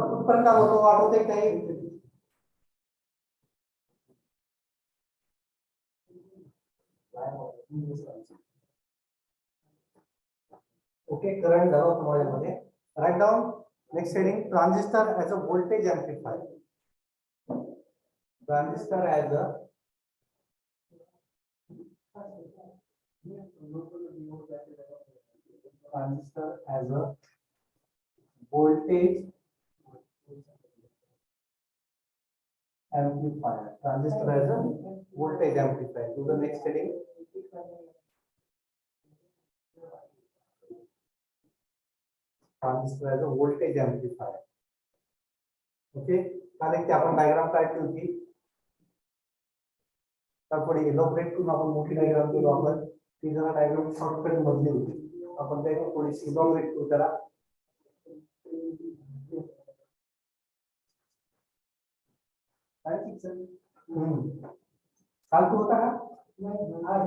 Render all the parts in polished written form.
कुठपर्यंत होतो आठवते काही ओके करंट झालं होतं माझ्यामध्ये write down next heading transistor as a voltage amplifier transistor as a transistor as a voltage amplifier. Transistor as a voltage amplifier. To the next heading. Transistor as a voltage amplifier. Okay. कारण की आपण diagram काढली होती तर थोडी इलॉबरेट करून आपण मोठी डायग्राम केलो आपण ती जरा डायग्राम शॉर्टकट मधली होती आपण त्याने थोडी इलॉबरेट करू त्याला काल तू होता का आज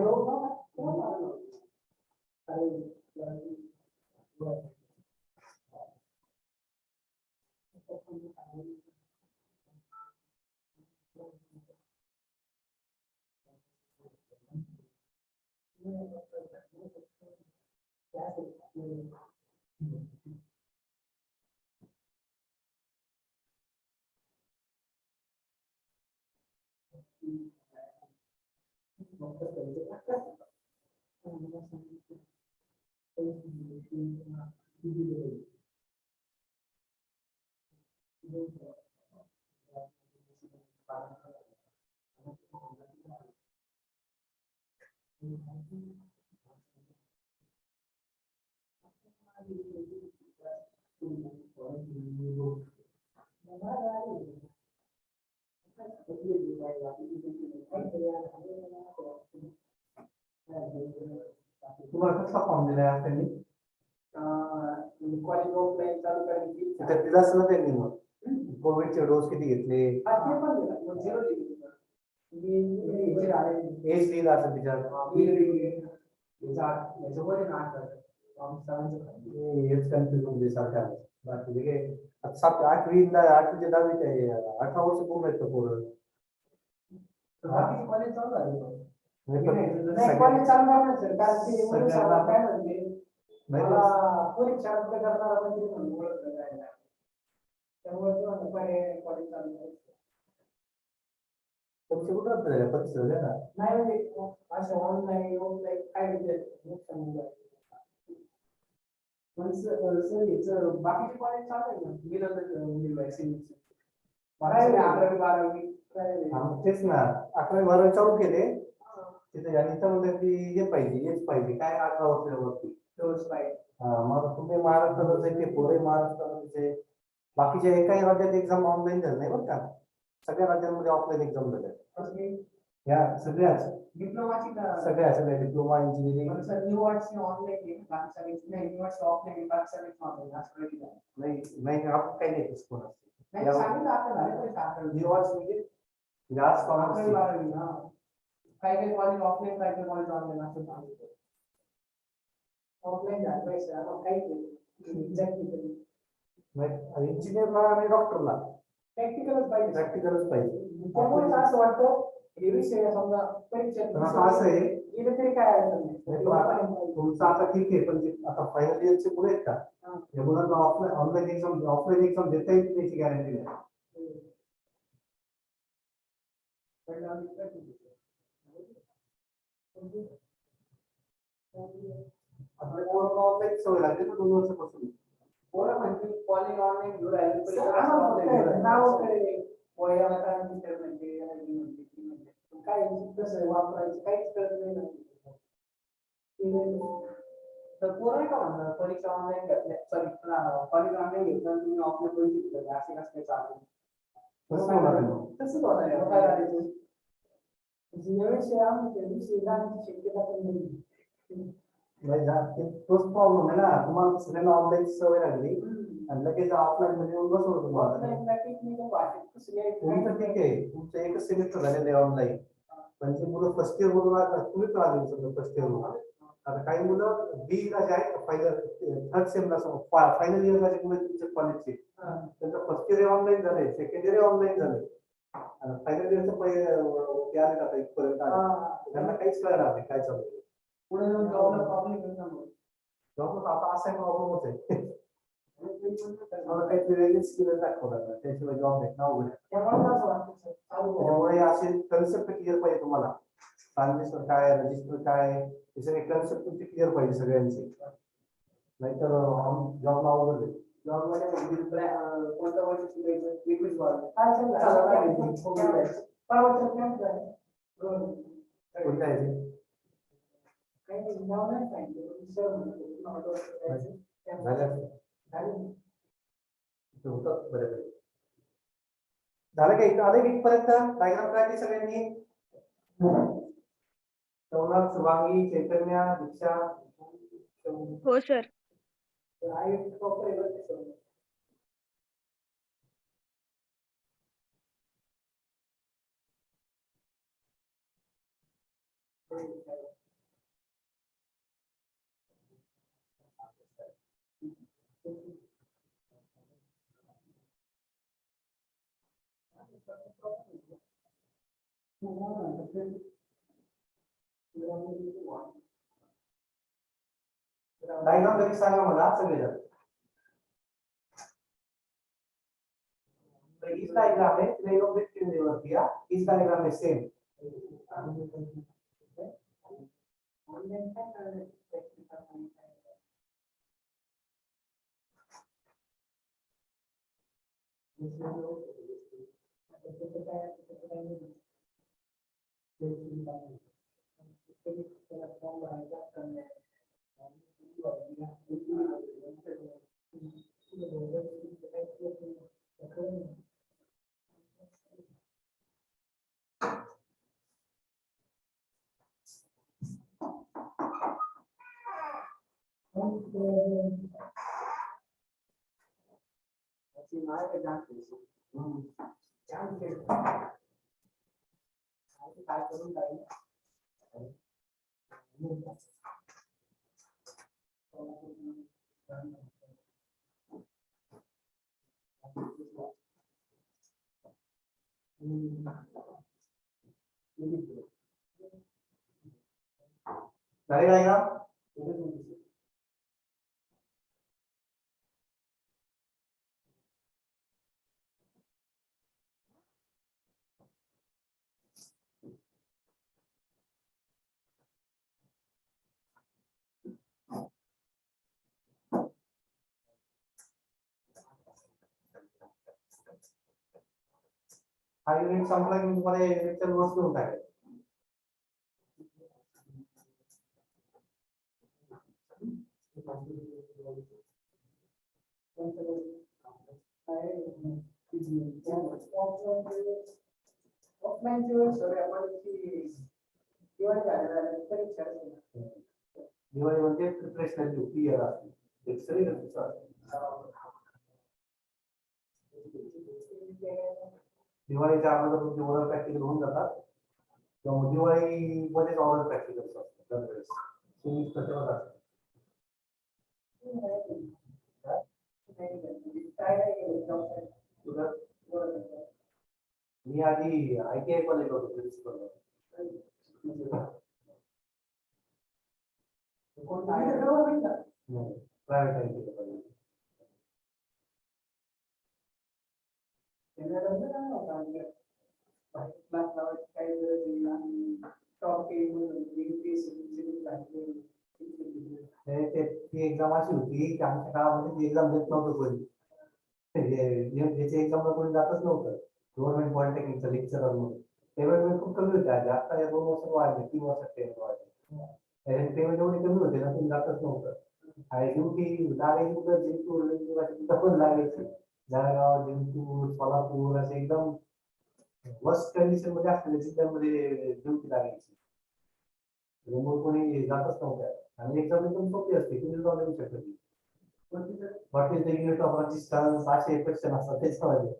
तुम्हाला कसा फॉर्म दिलाय आपण कॉलेज ऑफलाईन चालू करायची तर दिला असं त्यांनी मग कोविडचे डोस किती घेतले एज लिहिला असं तिच्यात हेच कन्फ्युज होते सरकार बाकी काय 7 8 8 10 आहे 18 वर्ष पूर्ण आहेत पोरं बाकी कॉलेज चालू झाले नाही कॉलेज चालू झालं सर कारण की काय म्हणते मला परीक्षा रद्द करणारा मंत्री म्हणून ओळखलं जायला त्यामुळे ते म्हणतात पाहिजे कॉलेज चालू करायचं परीक्षा कुठं रद्द झाल्या परीक्षा झाल्या ना नाही म्हणजे असं ऑनलाईन ऑफलाईन काय नुकसान पण सर याचं बाकीचे कॉलेज चालू आहे ना गेलं तर 11वी 12वी तेच ना 11वी 12वी चालू केले तिथे गणिता मध्ये की हे पाहिजे हेच पाहिजे काय 18 वर्षावरती तेवढंच पाहिजे मग तुम्ही महाराष्ट्रात ते पुढे महाराष्ट्रामध्ये बाकीच्या एकाही राज्यात एक्झाम ऑनलाईन झालं नाही बरं का सगळ्या राज्यांमध्ये ऑफलाईन एक्झाम झाल्या या सगळ्याच डिप्लोमाची सगळ्या डिप्लोमा इंजिनिअरिंग ऑनलाईन ऑफलाईन नाही आपण काही नाही स्कूल जास्त काही कॉलेज ऑफलाईन काही कॉलेज ऑनलाईन असं सांगितलं ऑफलाईन झालं पाहिजे आपण काही इंजिनियरला आणि डॉक्टरला प्रॅक्टिकलच पाहिजे त्यामुळे असं वाटतं हे विषय समजा परीक्षेत असं आहे गेले तरी काय अडचण नाही तुमचं आता ठीक आहे पण आता फायनल इयरचे पुढे आहेत का या मुलांना ऑफलाईन एक्झाम देता येईल त्याची गॅरंटी नाही आपल्या पोरांना ऑनलाईन सवय लागली ना 2 वर्षापासून पोरं म्हणजे कॉलेज ऑनलाईन घेऊन राहिले काय कसं वापरायचं काहीच कळत नाही तर पोरं का म्हणणार परीक्षा ऑनलाईन घेतल्या सॉरी कॉलेज ऑनलाईन घेतलं तुम्ही ऑफलाईन परीक्षा घेतलं असे कसं काय चालू तसंच होणार काय करायचं शक्यता पण नाही तोच प्रॉब्लेम आहे ना तुम्हाला सगळ्यांना ऑनलाईन सवय लागली आणि लगेच ऑफलाईन मध्ये येऊन बसवलं तुम्हाला ठीक आहे तुमचं एकच सेमिस्टर झालेलं आहे ऑनलाईन पण ते मुलं फर्स्ट इयर मधून तुम्ही कळा देऊ शकतो फर्स्ट इयर मधून आता काही मुलं बी ला जे आहेत फायनल थर्ड सेमला फायनल इयरला जे मुलं तुमच्या कॉलेजचे त्यांचं फर्स्ट इयर ऑनलाईन झालंय, सेकंड इयर ऑनलाईन झालंय आणि फायनल इयरचं ते आले आता इथपर्यंत आले त्यांना काहीच कळणार नाही काय चालू आहे. पुढे जाऊन जॉबला प्रॉब्लेम जॉबला आता असा प्रॉब्लेम होत आहे मला काहीतरी वेगळीच स्किल दाखवणार त्याशिवाय जॉब भेटणं अवघड आहे. त्यामुळे असे कन्सेप्ट क्लिअर पाहिजे तुम्हाला, ट्रान्झिस्टर काय रजिस्टर काय हे सगळे कन्सेप्ट तुमचे क्लिअर पाहिजे सगळ्यांचे, नाहीतर जॉबला अवघड आहे. जॉब मध्ये कोणत्या वर्षी शिकायचं एकवीस बार काय कोणत्या आहे होतं बऱ्यापैकी झालं का इथं आले इथपर्यंत डायग्राम काढली सगळ्यांनी. शौनक, शुभांगी, चैतन्य, दीक्षा. हो सर. डायग्राम तरी सांगा मला सगळेजण. इस डायग्राम में प्लेन ऑफ विथ यूनिवर्स किया, इस डायग्राम में सेम करेगा हा युनिट संपला की तुम्हाला लेक्चर नोट्स घेऊन टाकेल. दिवाळी म्हणजे प्रिपरेशन क्लिअर असते दिवाळीच्या अगोदर तुमचे ओरल प्रॅक्टिकल होऊन जातात किंवा दिवाळी मध्येच ऑरल प्रॅक्टिकल असतात दरवेळेस तुम्ही त्याच्यावर असतात. मी आधी ITI कॉलेज होतो प्रिन्सिपल प्रायव्हेट ITI कॉलेज. ती एक्झाम अशी होती की आमच्या काळामध्ये एक्झाम देत नव्हतं कोणी, एक्झामला कोणी जातच नव्हतं गव्हर्नमेंट पॉलिटेक्निकचं लेक्चरर म्हणून. पेमेंट खूप कमी होते आधी, आता या 2 वर्षात वाढले, 3 वर्षात पेमेंट वाढले. पेमेंट एवढी कमी होते ना कोणी जातच नव्हतं. आणि ड्युटी लागायची जिंतूर लागायची, जळगाव, जिंतूर, सोलापूर असे एकदम वर्स्ट कंडिशन मध्ये असलेल्या जिल्ह्यांमध्ये ड्युटी लागायची. त्यामुळे कोणी जातच नव्हत्या आणि एक्झाम एकदम सोपी असते, तुम्ही जाऊन येऊ शकत. What is the unit of resistance असे क्वेश्चन असतात त्याच्यामध्ये.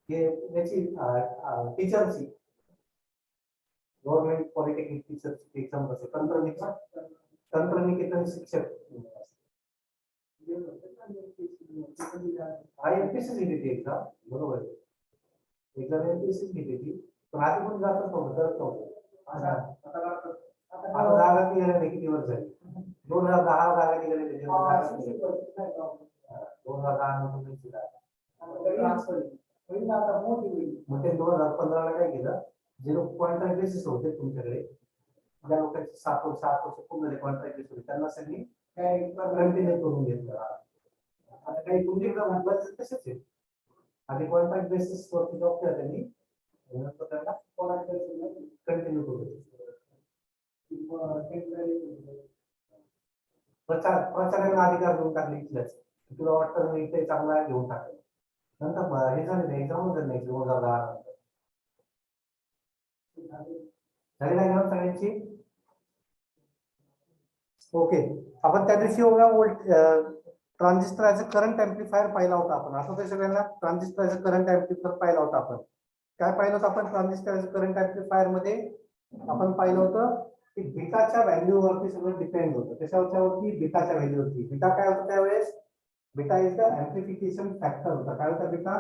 हे याची टीचरची गव्हर्नमेंट पॉलिटेक्निक टीचरची एक्झाम असते. तंत्रनिकेतन शिक्षक IMPC दिली ती एक्झाम, बरोबर आहे. एक्झाम IMPC दिली ती, पण आधी पण जातच नव्हतं, करत नव्हतं. आता जागा निघाल्या किती वर्ष झाली? 2010 जागा निघालेली. 2010 नंतर मग ते 2015 ला काय केलं, 0 बेसिस होते तुमच्याकडे, ज्या लोकांचे 7 वर्ष पूर्ण कॉन्ट्रॅक्ट बेसिस होते त्यांना सगळी काय कंटिन्यू करून घेतलं. आता काही तुमच्याकडे म्हणतात तसेच आहे, आधी कॉन्ट्रॅक्ट बेसिस वरती जॉब केला त्यांनी, नंतर त्यांना कंटिन्यू करू. प्रचारांना अधिकार देऊन टाकले इथल्याच, तुला वाटतं मी इथे चांगला घेऊन टाकलं. नंतर हे झाले नाही, एक्झाम झाली नाही 2010 नंतर. झाली नाही एक्झाम सगळ्यांची. ओके, आपण त्या दिवशी transistor as a current amplifier पाहिला होता आपण. आठवतंय सगळ्यांना? Transistor as a current amplifier पाहिला होता आपण. काय पाहिलं होतं आपण transistor as a current amplifier मध्ये? आपण पाहिलं होतं की बीटाच्या व्हॅल्यू वरती सगळं डिपेंड होतं. त्याच्यावरती बीटाच्या व्हॅल्यू होती. बीटा काय होतं त्यावेळेस? Beta is the amplification factor होता. काय होता बीटा?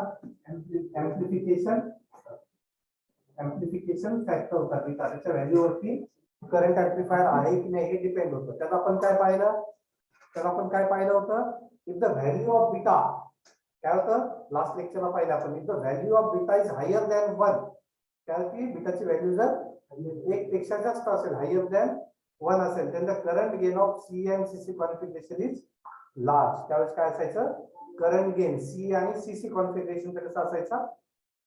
एम्प्लिफिकेशन फॅक्टर होता बीटा. त्याच्या व्हॅल्यू वरती करंट एम्प्लिफायर आहे की नाही हे डिपेंड होतं. त्याला आपण काय पाहिलं होतं? If the value of beta, काय होतं लास्ट लेक्चरला पाहिलं आपण, if the value of beta is higher than 1, काय की बीटाची व्हॅल्यू जर 1 पेक्षा जास्त असेल, हायर दॅन 1 असेल, then the current gain of C and CC configuration is large. त्यावेळेस काय असायचं? करंट गेन C आणि CC कॉन्फिगरेशन कसं असायचा?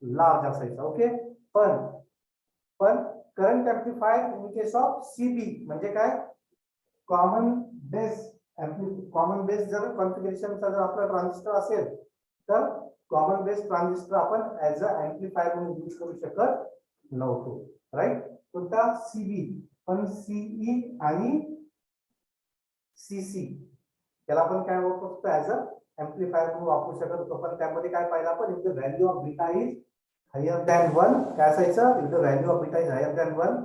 लार्ज असायचा. ओके, पण current amplifier in case of CB म्हणजे काय? कॉमन बेस जर कॉन्फिगरेशनचा जर आपला ट्रान्झिस्टर असेल तर कॉमन बेस ट्रान्झिस्टर आपण ऍज अ एम्प्लिफायर म्हणून यूज करू शकत नव्हतो. राईट? कोणता? CB. पण CE आणि CC त्याला आपण काय वापरू शकतो? ऍज अ एम्प्लिफायर म्हणून वापरू शकत होतो. पण त्यामध्ये काय पाहिलं आपण? If the value of beta is higher than 1, काय असायचं? If the value of beta is higher than 1,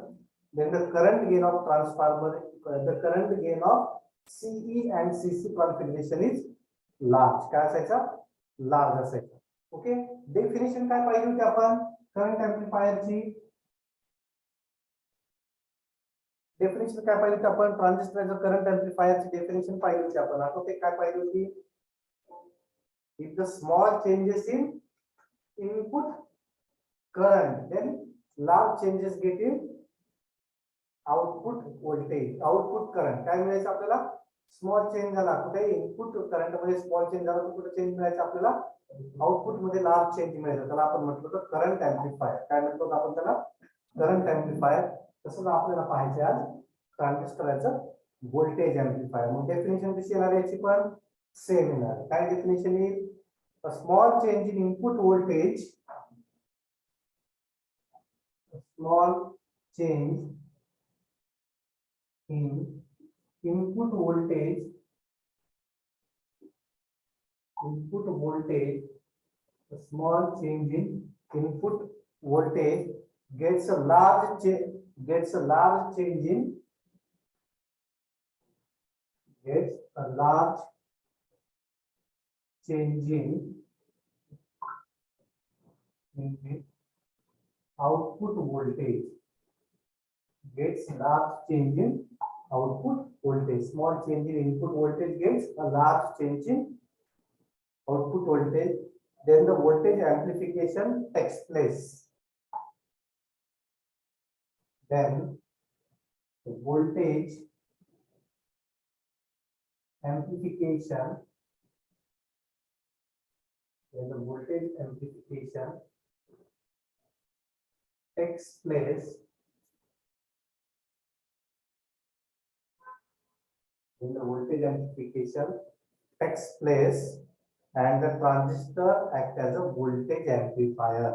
then the current gain of transformer, the current gain of CE and CC configuration is large. काय असायचा? Large असायचा. Okay, definition काय पाहिजे होती आपण current एम्प्लिफायरची? Definition काय पाहिजे होती आपण? ट्रान्झिस्टर करंट एम्प्लिफायरची डेफिनेशन पाहिली होती आपण. आता ते काय पाहिली होती? If the small changes in input current, then large changes get in output voltage, output current. काय मिळायचं आपल्याला? स्मॉल चेंज झाला कुठे? इनपुट करंट मध्ये स्मॉल चेंज झाला तर कुठे चेंज मिळायचं आपल्याला? आउटपुट मध्ये लार्ज चेंज मिळायचं. त्याला आपण म्हटलं होतं करंट एम्प्लिफायर. काय म्हणतो आपण त्याला? Current amplifier. तसंच आपल्याला पाहायचं आज ट्रान्झिस्टरचं व्होल्टेज एम्प्लिफायर. मग डेफिनेशन कशी येणार याची पण सेम येणार. काय डेफिनेशन येईल? A small change in input voltage, small change in input voltage a small change in input voltage gets a large change in output voltage, gets large change in output voltage. Small change in input voltage gets a large change in output voltage. Then the voltage amplification takes place. Then the voltage amplification takes place and the transistor acts as a voltage amplifier,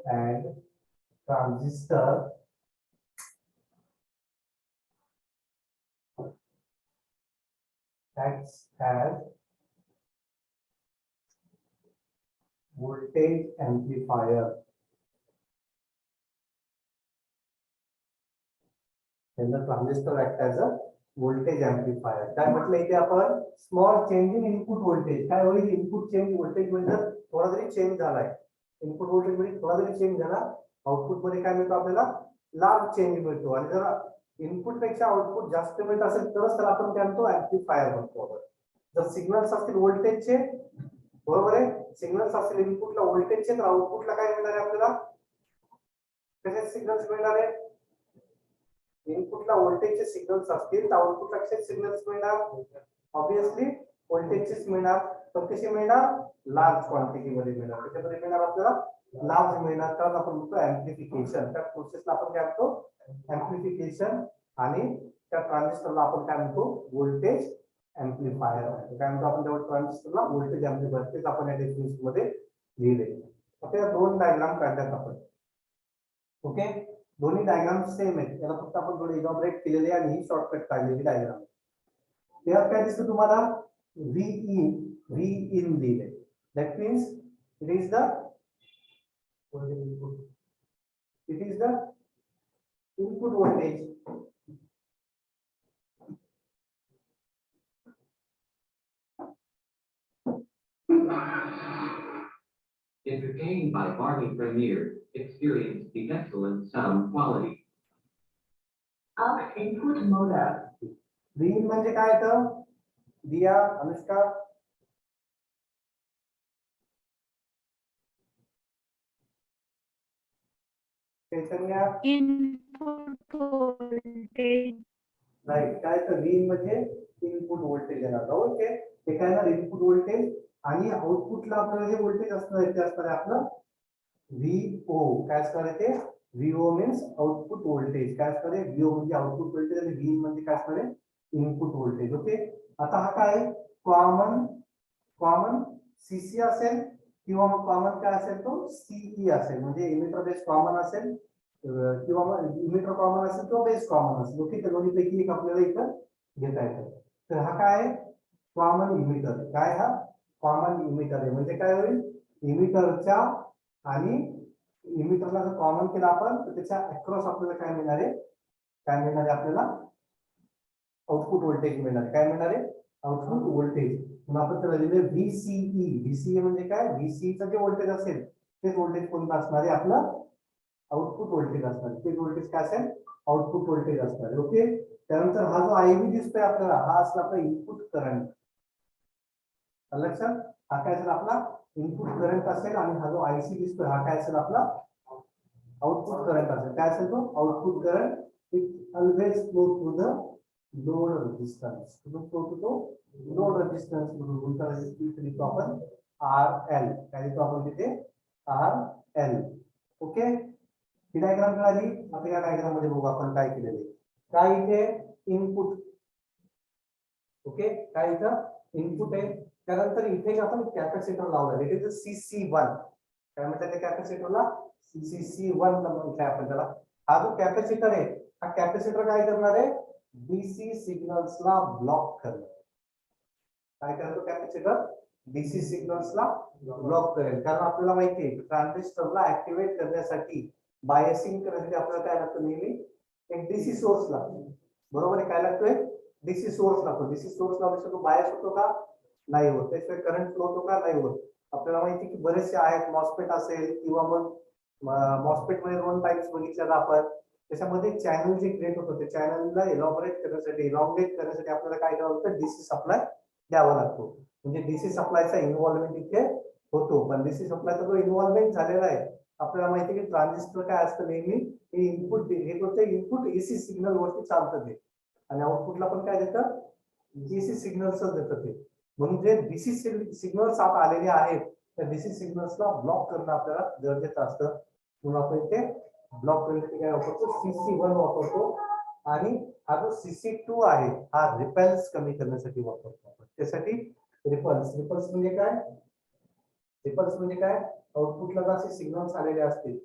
and transistor acts as voltage amplifier. And the transistor act as a voltage amplifier. काय म्हटलं इथे आपण small change in input voltage. काय होईल input change voltage मध्ये थोडा जरी change झालाय, इनपुट व्होल्टेज मध्ये थोडा जरी चेंज झाला, आउटपुट मध्ये काय मिळतो आपल्याला लार्ज चेंज मिळतो. आणि जर इनपुट पेक्षा आउटपुट जास्त मिळत असेल तरच त्याला आपण काय म्हणतो ऍम्प्लिफायर म्हणतो. जर सिग्नल्स असतील व्होल्टेजचे, बरोबर आहे, सिग्नल्स असतील इनपुटला व्होल्टेजचे, तर आउटपुटला काय मिळणार आहे आपल्याला, कसे सिग्नल्स मिळणार आहे, इनपुटला व्होल्टेजचे सिग्नल्स असतील तर आउटपुटला कसे सिग्नल्स मिळणार, ऑब्विसली व्होल्टेजचेच मिळणार. पण कसे मिळणार, लार्ज क्वांटिटी मध्ये मिळणार. त्याच्यामध्ये मिळणार आपल्याला लार्ज मिळणार, तर आपण म्हणतो ऍम्प्लिफिकेशन. त्या प्रोसेसला आपण काय म्हणतो ऍम्प्लिफिकेशन. आणि त्या ट्रान्झिस्टरला आपण काय म्हणतो व्होल्टेज एम्प्लीफायर. काय म्हणतो आपण त्या ट्रान्झिस्टरला व्होल्टेज एम्प्लीफायर. तेच आपण या डेफिनेशन मध्ये लिहिले. आता दोन डायग्राम काढल्यात आपण. ओके, दोन्ही डायग्राम सेम आहेत, त्याला फक्त आपण थोडे इलॉबरेट केलेले आणि ही शॉर्टकट काढलेली डायग्राम. त्यात काय दिसतं तुम्हाला, व्ही इन दिले. That means it is the input voltage. Entertained by Barney Premier, experience the excellent sound quality. Up input motor. Green म्हणजे काय तर दिया, अनुष्का, चैतन्य, इनपुट व्होल्टेज. राईट. काय तर ग्रीन म्हणजे इनपुट व्होल्टेज येणार. ओके, ते काय ना इनपुट व्होल्टेज. आणि आउटपुटला आपल्याला जे व्होल्टेज असणार आहे ते असणार आहे आपलं व्हीओ. काय असणार आहे ते, व्हीओ मीन्स आउटपुट व्होल्टेज. काय असणार आहे, व्हीओ म्हणजे आउटपुट व्होल्टेज आणि व्ही म्हणजे काय असणार आहे इनपुट व्होल्टेज. ओके, आता हा काय कॉमन सीसी असेल किंवा मग कॉमन काय असेल तो सीई असेल. म्हणजे इमिटर बेस कॉमन असेल किंवा मग इमिटर कॉमन असेल किंवा बेस कॉमन असेल. ओके, तर दोन्हीपैकी एक आपल्याला इथं घेता येतं. तर हा काय कॉमन इमिटर. काय हा कॉमन इमिटर आहे. म्हणजे काय होईल, इमिटरच्या आणि इमिटरला जर कॉमन केला आपण तर त्याच्या अक्रॉस आपल्याला काय मिळणार आहे, काय मिळणार आहे आपल्याला आउटपुट व्होल्टेज मिळणार आहे. काय मिळणार आहे आउटपुट व्होल्टेज. मग आपण त्याला लिहिले व्हीसीई. व्हीसीई म्हणजे काय, व्हीसीईचं जे व्होल्टेज असेल तेच व्होल्टेज कोणतं असणार आहे आपलं आउटपुट व्होल्टेज असणार. ते व्होल्टेज काय असेल आउटपुट व्होल्टेज असणार. ओके, त्यानंतर हा जो आयव्ही दिसतोय आपल्याला हा असला आपला इनपुट करंट. लक्षात, हा काय असेल आपला इनपुट करंट असेल. आणि हा जो आयसी दिसतोय हा काय असेल आपला आउटपुट करंट असेल. काय असेल तो output current. It always flow through the load resistance. Flow to तो लोड रेजिस्टन्स म्हणून लिहितो आपण RL. काय लिहितो आपण तिथे RL. ओके, ही डायग्राम कळाली. आता या डायग्राम मध्ये बघू आपण काय केलेले. काय इथे इनपुट. ओके, काय इथं इनपुट आहे. त्यानंतर इथे आपण कॅपॅसिटर लावला. It is CC1. काय म्हणतात त्या कॅपॅसिटरला CC1 म्हटलंय आपण त्याला. हा जो कॅपॅसिटर आहे हा कॅपॅसिटर काय करणार आहे, डीसी सिग्नल्सला ब्लॉक करणार. काय करतो कॅपॅसिटर, डीसी सिग्नल्सला ब्लॉक करेल. कारण आपल्याला माहिती आहे ट्रान्झिस्टरला ऍक्टिव्हेट करण्यासाठी बायसिंग करण्यासाठी आपल्याला काय लागतं, नेहमी एक डीसी सोर्स लागतो. बरोबर आहे, काय लागतोय डीसी सोर्स लागतो. डीसी सोर्स लावल्याशिवाय तो बायस होतो का, नाही होत. त्याशिवाय करंट फ्लो होतो का, नाही होत. आपल्याला माहिती की बरेचसे आहेत, मॉस्फेट असेल किंवा मग मॉस्फेट मध्ये 2 टाइप्स बघितल्यात आपण. त्याच्यामध्ये चॅनल जे क्रिएट होतं ते चॅनलला इलॉबरेट करण्यासाठी आपल्याला काय करावं लागतं, डीसी सप्लाय द्यावा लागतो. म्हणजे डीसी सप्लायचा इन्व्हॉल्वमेंट इथे होतो. पण डीसी सप्लायचा जो इन्व्हॉल्वमेंट झालेला आहे, आपल्याला माहिती आहे की ट्रान्झिस्टर काय असतं, नेहमी हे इनपुट इनपुट एसी सिग्नल वरती चालतं ते, आणि आउटपुटला पण काय देतं, डीसी सिग्नल्स देतं ते. म्हणून जे डीसी सिग्नल्स आता आलेले आहेत त्या डीसी सिग्नल्सला ब्लॉक करणं आपल्याला गरजेचं असतं. म्हणून आपण इथे ब्लॉक करण्यासाठी काय वापरतो, CC1 वापरतो. आणि हा जो CC2 आहे हा रिपल्स कमी करण्यासाठी वापरतो आपण. त्यासाठी रिपल्स म्हणजे काय, रिपल्स म्हणजे काय, आउटपुटला जसे सिग्नल्स आलेले असतील,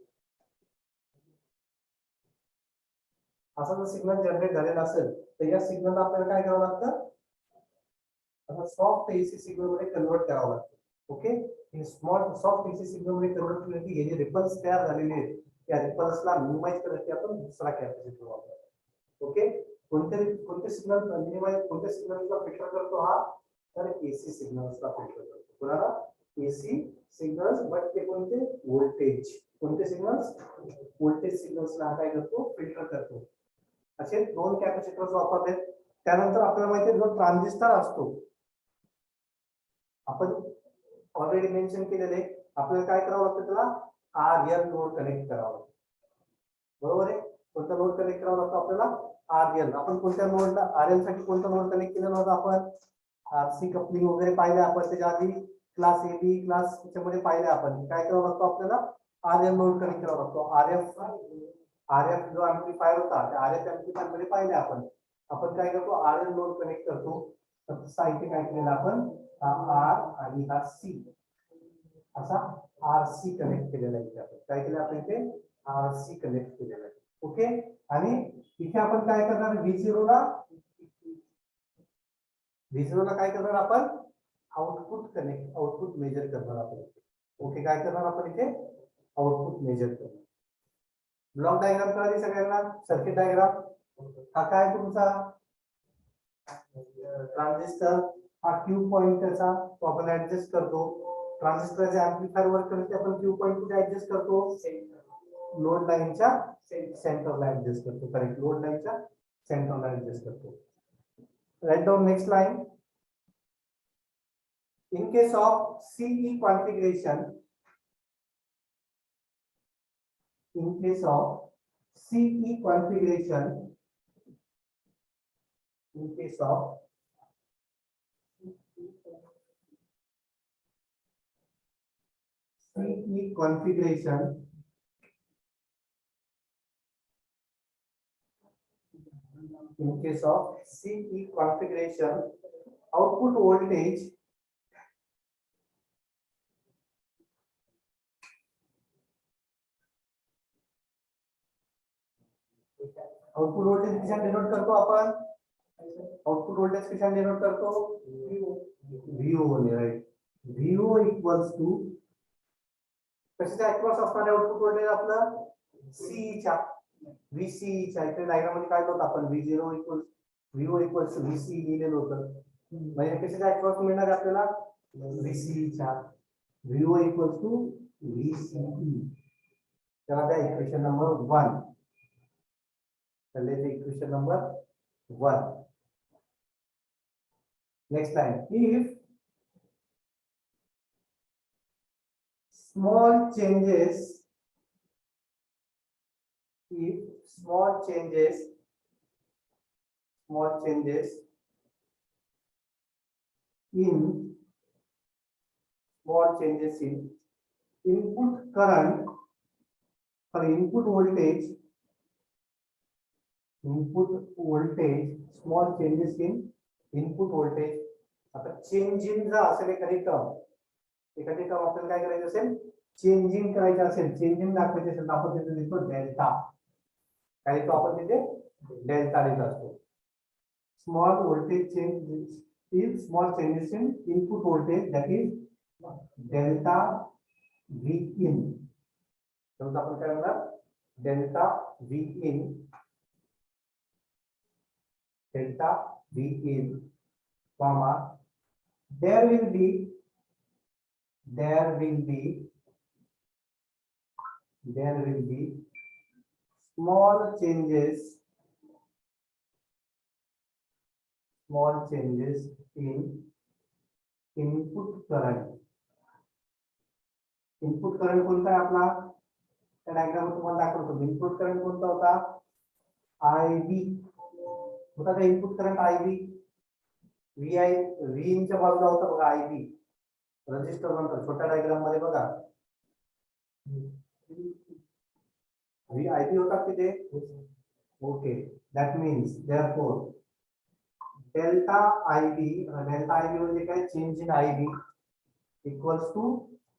असा जर सिग्नल जनरेट झालेला असेल तर या सिग्नल आपल्याला काय करावं लागतं, आता सॉफ्ट एसी सिग्नल मध्ये कन्वर्ट करावं लागतं. ओके, हे स्मॉल सॉफ्ट एसी सिग्नल मध्ये कन्वर्ट करण्यासाठी हे जे रिपल्स तयार झालेले आहेत त्या रिपल्सला मिनिमाइज करण्यासाठी आपण दुसरा कॅपॅसिटर वापरतो. ओके, कोणते सिग्नल मिनिमाइज, कोणत्या सिग्नलला फिल्टर करतो हा, तर एसी सिग्नल्सला फिल्टर करतो. कोणाला, एसी सिग्नल्स, बट ते कोणते, व्होल्टेज, कोणते सिग्नल्स, व्होल्टेज सिग्नल्सला काय करतो, फिल्टर करतो. असे दोन कॅपॅसिटर्स वापरले. त्यानंतर आपल्याला माहिती आहे जो ट्रान्झिस्टर असतो, आपण ऑलरेडी मेन्शन केलेले, आपल्याला काय करावं लागतं, त्याला RL लोड कनेक्ट करावं लागतं. बरोबर आहे, कोणता लोड कनेक्ट करावा लागतो आपल्याला, RL. आपण कोणत्या नोडला, RL साठी कोणता नोड कनेक्ट केलेला होता आपण, RC कपलिंग वगैरे पाहिले आपण त्याच्या आधी, क्लास ए बी क्लास त्याच्यामध्ये पाहिले आपण. काय करावं लागतो आपल्याला, RL लोड कनेक्ट करावा लागतो. RF जो एम्प्लीफायर होता त्या RF एम्प्लीफायर मध्ये पाहिले आपण काय करतो, RL लोड कनेक्ट करतो. तर तसा इथे काय केलेलं आपण, हा R आणि हा C असा RC कनेक्ट केलेला आहे. आपण काय केलं, आपण इथे RC कनेक्ट केलेला आहे. ओके, आणि इथे आपण काय करणार, V0 ला काय करणार आपण, आउटपुट मेजर करणार आपण. ओके, काय करणार आपण इथे, आउटपुट मेजर करणार. ब्लॉक डायग्राम कळली सगळ्यांना, सर्किट डायग्राम. हा काय तुमचा ट्रान्झिस्टर, हा क्यू पॉइंट त्याचा तो आपण ऍडजस्ट करतो. ट्रान्झिस्टरच्या एम्प्लीफायर वर्क करते आपण क्यू पॉइंट कुठे ऍडजस्ट करतो, लोड लाईनच्या सेंटरला ऍडजस्ट करतो. करेक्ट, लोड लाईनच्या सेंटरला ऍडजस्ट करतो. Write down next line. In case of CE configuration, in case of CE configuration, in case of CE configuration, in case of CE configuration, output voltage output voltage कशाने denote करतो आपण, output voltage कशाने denote करतो, VO ने. Right, VO equals to कशाच्या across असणारे output voltage आपलं, CE च्या, VCE च्या. इथे डायग्राम मध्ये काय होतं आपण, V0 equals VO equals to VCE लिहिलेलं होतं. म्हणजे कशाच्या अक्रॉस मिळणार आहे आपल्याला, VCE च्या. VO equals to VCE. त्याला त्या equation number 1. Equation number 1. Next line. If small changes, if small changes in input current or input voltage, small changes in input voltage. आता चेंजिंग जर असेल एखादी टर्म आपल्याला काय करायचं असेल, चेंजिंग करायचं असेल, चेंजिंग दाखवायचं असेल, आपण तिथे लिहितो डेल्टा. काय लिहितो आपण तिथे, डेल्टा लिहित असतो. Small voltage change is small changes in input voltage, that is delta V in. तर आपण काय म्हणणार, delta V in, delta V in, comma, there will be small changes in input current. Input current कोणता आहे आपला, त्या diagram तुम्हाला दाखवतो. इनपुट करंट कोणता होता, IB होता. का input current IB, V in च्या बाजूला होता बघा IB, रजिस्टर नंतर छोट्या डायग्राम मध्ये बघा IB होता तिथे. Okay, that means therefore delta IB म्हणजे काय, change in IB equals to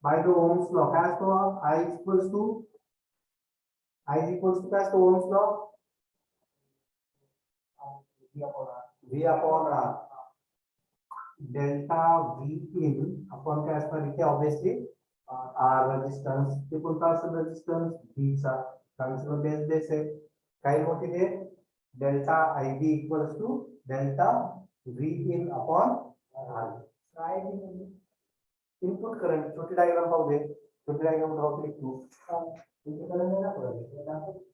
by the Ohm's law. काय असतो, I इक्वल्स टू काय असतो, Ohm's law, V upon R. Delta V in upon काय असणार इथे ऑब्विसली आर रेजिस्टन्स ते कोणता असेल रेजिस्टन्स व्ही चा कारण सगळं बेस बेस आहे काय होत इथे delta I B equals to delta V in upon R काय इनपुट करंट छोटी डायग्राम पाहू दे छोटी diagram draw click to input current ना पडत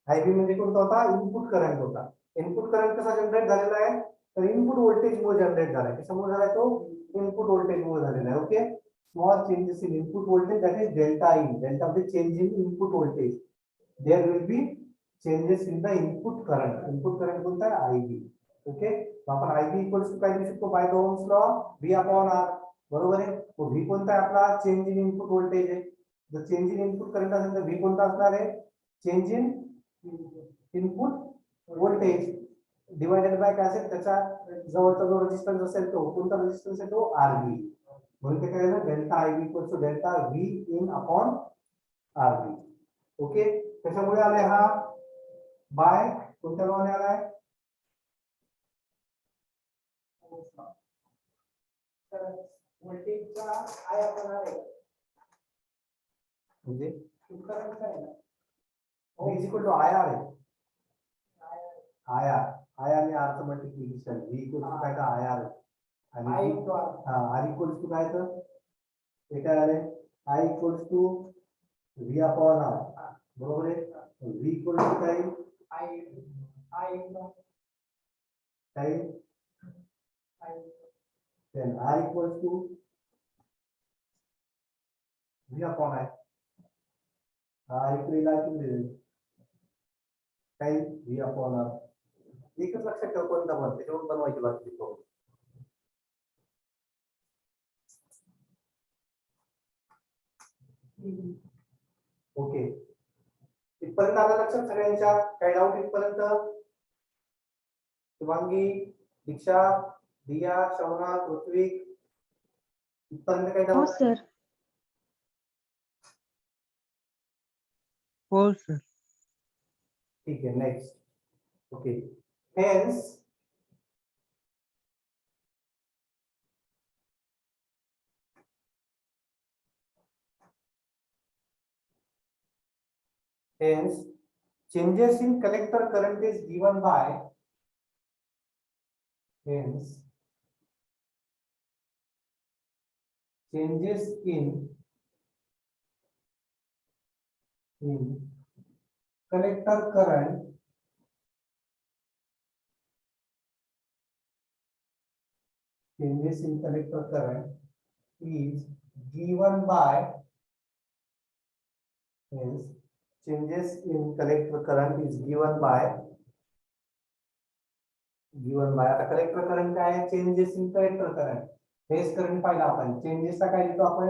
आय बी म्हणजे कोणता होता इनपुट करंट होता इनपुट करंट कसा जनरेट झालेला आहे तर इनपुट व्होल्टेज मुळे जनरेट झाला आहे कशामुळे झाला तो इनपुट व्होल्टेज मुळे झालेला आहे okay small changes in input voltage that is delta in delta म्हणजे change in input voltage there will be changes in the input current कोणता आहे आयबी ओके आपण आयबी इक्वल्स टू काय लिहू शकतो by Ohm's law V upon R बरोबर आहे तो व्ही कोणता आहे आपला चेंज इन इनपुट व्होल्टेज आहे जर चेंज इन इनपुट करंट असेल तर व्ही कोणता असणार आहे change in input voltage divided by काय असेल त्याचा जवळचा जो रेजिस्टन्स असेल तो कोणता रेजिस्टन्स आहे तो आरबी म्हणून ते काय झालं delta IB equals to delta V in upon RB okay त्याच्यामुळे आले हा बाय कोणत्या लॉने आलाय तर व्होल्टेजचा आय आपण आले म्हणजे करंट काय आहे V is equal to IR है IR आणि R चं मल्टिप्लिकेशन V equals to काय तर IR आहे आणि R equals to काय तर हे काय आले I equals to V upon R बरोबर आहे V equals to काय काय then R equals to V upon I इकडे काय काही व्ही अपॉन आर एकच लक्षात ठेव कोणता पण त्याच्यावर बनवायची बाकी ओके इथपर्यंत आलं लक्षात सगळ्यांच्या काय डाऊट इथपर्यंत शुभांगी दीक्षा दिया शवना ऋत्विक इथपर्यंत काय हो डाऊट सर हो सर ठीक है next okay hence changes in collector current is given by hence changes in collector current changes in collector current is given by hence changes in collector current is given by आता collector current काय आहे changes in collector current phase current पाहिला आपण changes ला काय लिहितो आपण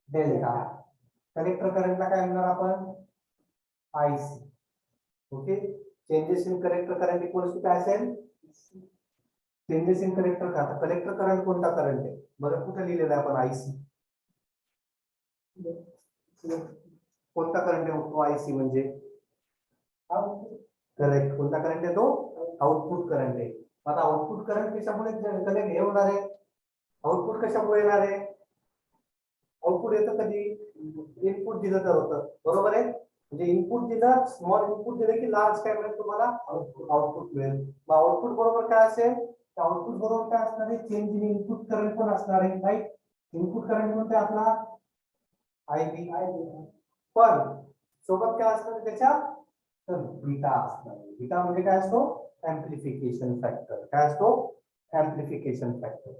delta collector current ला काय लिहिणार आपण IC okay changes in collector current equals to काय असेल changes in collector current collector current कोणता करंट आहे बरं कुठे लिहिलेला आहे आपण आयसी कोणता करंट आहे तो आयसी म्हणजे करेक्ट कोणता करंट आहे तो आउटपुट करंट आहे आता आउटपुट करंट कशामुळे कनेक्ट हे होणार आहे आउटपुट कशामुळे येणार आहे आउटपुट येतं कधी इनपुट दिलं तर होतं बरोबर आहे म्हणजे इनपुट दिलं स्मॉल इनपुट दिलं की लार्ज काय मिळेल तुम्हाला आउटपुट मिळेल मग आउटपुट बरोबर काय असेल आउटपुट बरोबर काय असणार आहे चेंज इन इनपुट करंट पण असणार आहे राईट इनपुट करंट म्हणते आपला आयबी पण सोबत काय असणार त्याच्यात तर बीटा असणार बीटा म्हणजे काय असतो एम्प्लिफिकेशन फॅक्टर काय असतो एम्प्लिफिकेशन फॅक्टर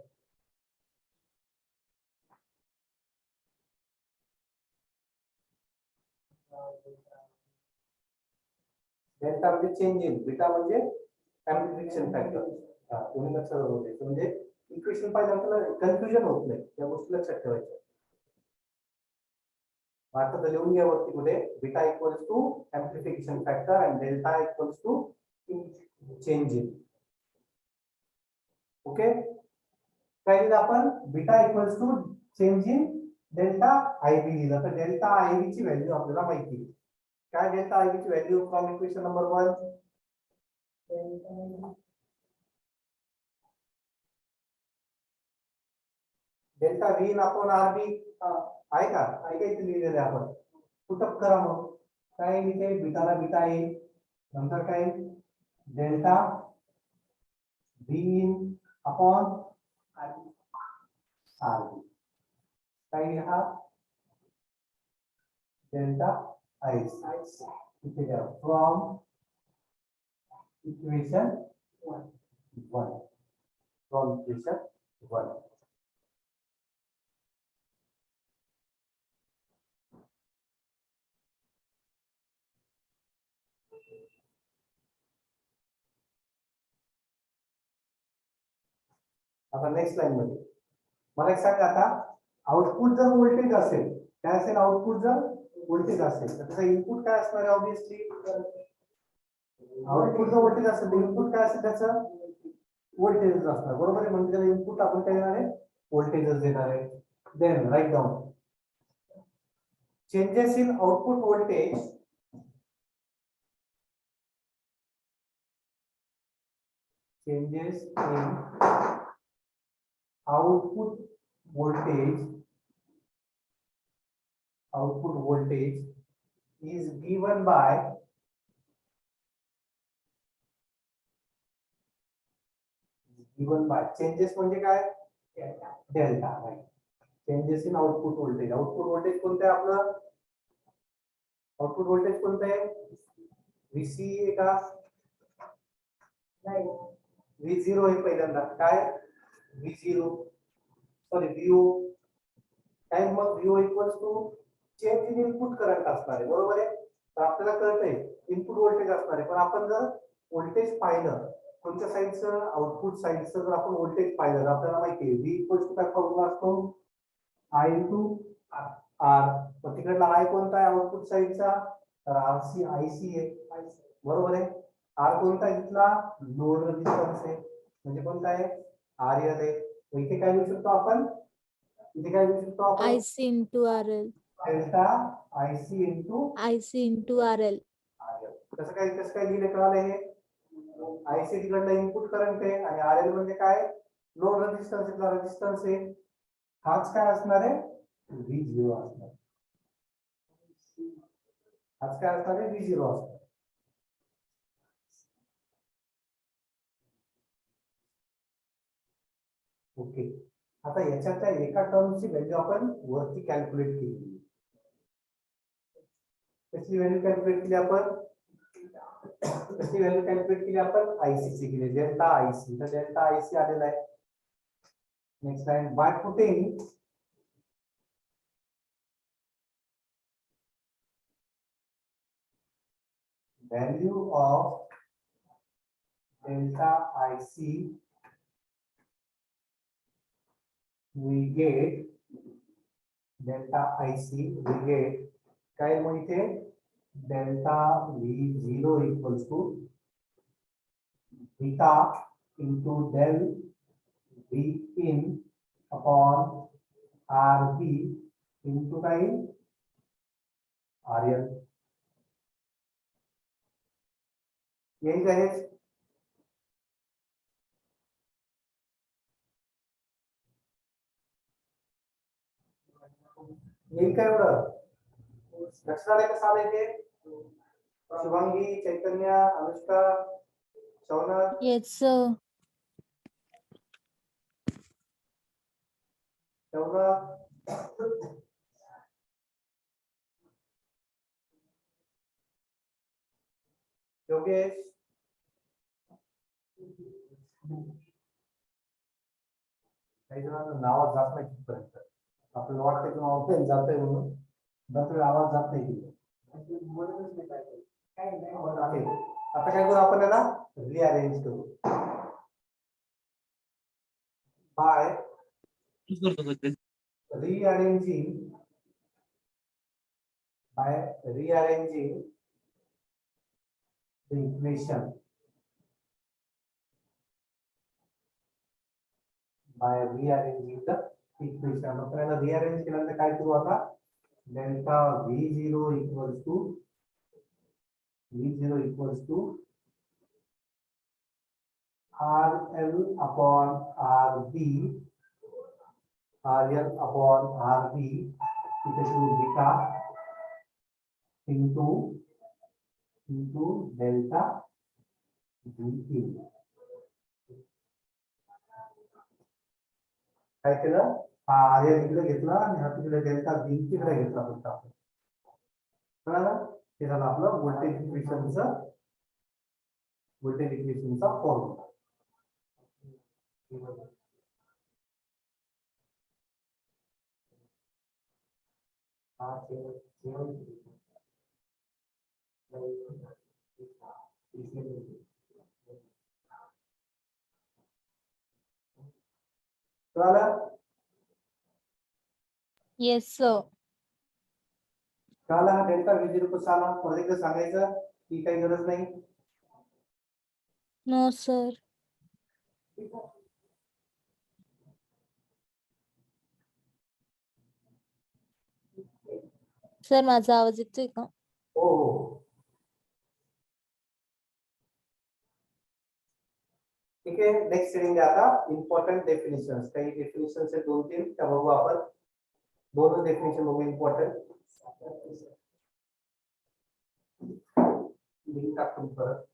डेल्टा म्हणजे चेंज इन बीटा म्हणजे एम्प्लिफिकेशन फॅक्टर तुम्ही लक्षात ठेवायचं म्हणजे इक्वेशन पाहिल्यानंतर कन्फ्युजन होत नाही या गोष्टी लक्षात ठेवायच्या आता तर लिहून घ्या वरती कुठे beta equals to amplification factor आणि delta equals to change in okay काय लिहिलं आपण beta equals to change in delta IB लिहिलं तर डेल्टा आयबी ची व्हॅल्यू आपल्याला माहिती आहे काय डेल्टा आयबी ची value from equation number 1 delta V in upon R B आहे का? आहे का इथे लिहिलेलं आहे आपण? पुटअप करा मग. काय इथे बीटाला बीटा येईल, नंतर काय delta V in upon R B. काय हा डेल्टा आय इथे द्या फ्रॉम इक्वेशन 1 फ्रॉम इक्वेशन 1. आता नेक्स्ट लाईन मध्ये मला एक सांगा, आता आउटपुट जर व्होल्टेज असेल, काय असेल? आउटपुट जर व्होल्टेज असेल तर त्याचा इनपुट काय असणार आहे? ऑब्विसली आउटपुट जर व्होल्टेज असेल तर इनपुट काय असेल? त्याचं व्होल्टेज असणार, बरोबर आहे. म्हणजे त्याला इनपुट आपण काय देणार आहे? व्होल्टेजच देणार आहे. Then write down changes in output voltage changes in output voltage is given by changes म्हणजे काय? Delta. Right. Changes in output voltage कोणतं आहे आपलं? आउटपुट व्होल्टेज कोणतं आहे? VC आहे का? नाही, V0 आहे पहिल्यांदा. काय V0 सॉरी VO काय? मग VO equals to change in input current असणार आहे, बरोबर आहे. तर आपल्याला कळतंय इनपुट व्होल्टेज असणार आहे, पण आपण जर व्होल्टेज पाहिलं कोणत्या साईडचं? आउटपुट साईडचं जर आपण व्होल्टेज पाहिलं तर आपल्याला माहिती आहे V इक्वल्स टू काय फॉर्म्युला असतो? I into R. मग तिकडला I कोणता आहे आउटपुट साईडचा? तर RC IC आहे, बरोबर आहे. R कोणता आहे तिथला? लोड रेजिस्टन्स आहे, म्हणजे कोणता आहे? RL आहे. इथे काय लिहू शकतो आपण? इथे काय लिहू शकतो आपण? IC into RL. Delta IC into IC into RL. कसं काय लिहिले कळालं? हे IC तिकडला इनपुट करंट आहे आणि RL म्हणजे काय? लोड रेजिस्टन्स, इथला रेजिस्टन्स आहे. हाच काय असणार आहे? V0 असणार. हाच काय असणार आहे? V0 असणार. ओके. आता याच्यातल्या एका टर्मची व्हॅल्यू आपण वरती कॅल्क्युलेट केली. कसली व्हॅल्यू कॅल्क्युलेट केली आपण? कसली व्हॅल्यू कॅल्क्युलेट केली आपण? IC ची केली, डेल्टा IC. तर डेल्टा IC आलेला आहे. Next line, by putting value of delta IC, we get delta IC, we get काय? मग इथे delta V0 equals to beta into del V in upon RB into काय? RL. यही कहे यही काय? एवढं लक्षात आहे कसं आलंय ते? शुभांगी, चैतन्य, अनुष्का, शौनक, Yes, sir. शौनक, योगेश, काही जणांना नावात जात नाही तिथपर्यंत. आपल्याला वाटतं की नाव जातंय म्हणून, बरं आवाज जात नाही तिथे. आता काय करू आपण? याला रिअरेंज करू. बाय rearranging the equation आपल्याला रिअरेंज केल्यानंतर काय करू? आता delta V0 equals to RL upon RB, RL upon RB equal to beta into delta VQ. काय केलं? हा RL इकडे घेतला आणि हा तिकडे डेल्टा V तिकडे घेतला होता आपण. कळलं? हे झालं आपलं व्होल्टेज इक्वेशनचा फॉर्म्युला. कळलं? Yes, sir. कळलं? हा डेल्टा V0 कसा आला? परत एकदा सांगायचं की काही गरज नाही. No, sir. सर माझा आवाज येतोय का? हो हो. ठीक आहे, नेक्स्ट रिडिंग आता इम्पॉर्टंट डेफिनेशन्स. काही डेफिनेशन्स आहेत 2-3 त्या बघू आपण. दोन डेफिनेशन बघू इम्पॉर्टंट. लिंक टाकून परत